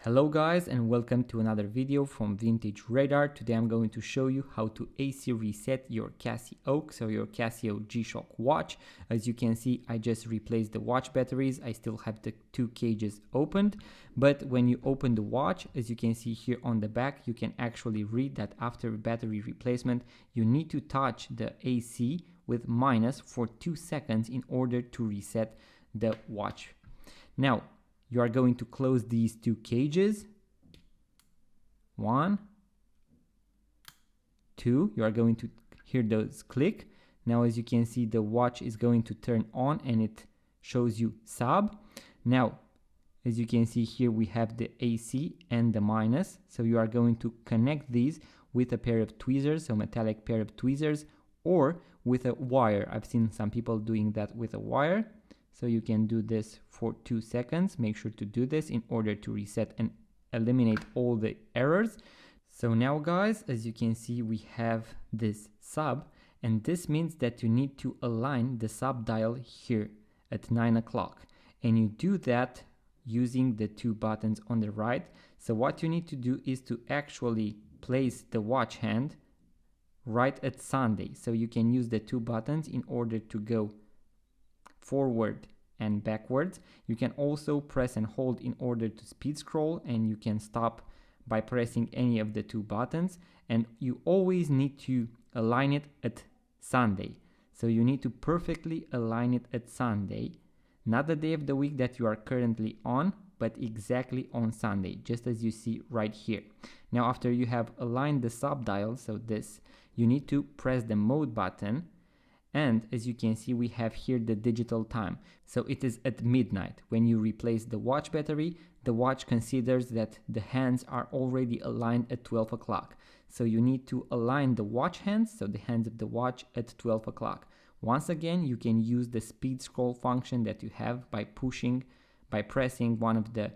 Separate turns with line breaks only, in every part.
Hello guys, and welcome to another video from Vintage Radar. Today I'm going to show you how to AC reset your Casioak, so your Casio G Shock watch. As you can see, I just replaced the watch batteries. I still have the two cages opened, but when you open the watch, as you can see here on the back, you can actually read that after battery replacement, you need to touch the AC with minus for 2 seconds in order to reset the watch. Now, you are going to close these two cages. 1, 2. You are going to hear those click. Now, as you can see, the watch is going to turn on and it shows you sub. Now, as you can see here, we have the AC and the minus. So you are going to connect these with a pair of tweezers, so metallic pair of tweezers, or with a wire. I've seen some people doing that with a wire. So you can do this for 2 seconds. Make sure to do this in order to reset and eliminate all the errors. So now guys, as you can see, we have this sub, and this means that you need to align the sub dial here at 9 o'clock. And you do that using the two buttons on the right. So what you need to do is to actually place the watch hand right at Sunday. So you can use the two buttons in order to go forward and backwards. You can also press and hold in order to speed scroll, and you can stop by pressing any of the two buttons, and you always need to align it at Sunday. So you need to perfectly align it at Sunday, not the day of the week that you are currently on, but exactly on Sunday, just as you see right here. Now, after you have aligned the sub dial, so this, you need to press the mode button. And as you can see, we have here the digital time. So it is at midnight. When you replace the watch battery, the watch considers that the hands are already aligned at 12 o'clock. So you need to align the watch hands, so the hands of the watch, at 12 o'clock. Once again, you can use the speed scroll function that you have by pressing one of the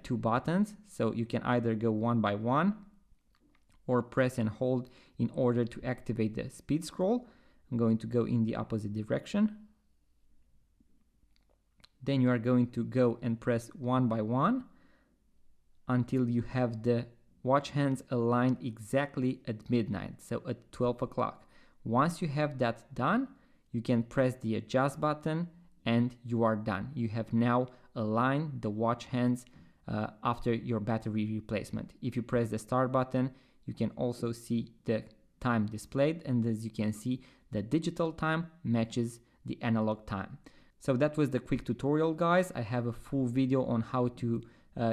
two buttons. So you can either go one by one or press and hold in order to activate the speed scroll. I'm going to go in the opposite direction. Then you are going to go and press one by one until you have the watch hands aligned exactly at midnight, so at 12 o'clock. Once you have that done, you can press the adjust button and you are done. You have now aligned the watch hands after your battery replacement. If you press the start button, you can also see the time displayed, and as you can see, the digital time matches the analog time. So that was the quick tutorial, guys. I have a full video on how to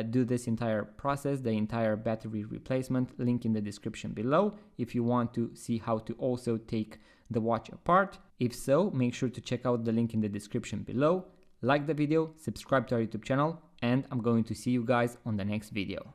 do this entire process, the entire battery replacement, link in the description below if you want to see how to also take the watch apart. If so, make sure to check out the link in the description below, like the video, subscribe to our YouTube channel, and I'm going to see you guys on the next video.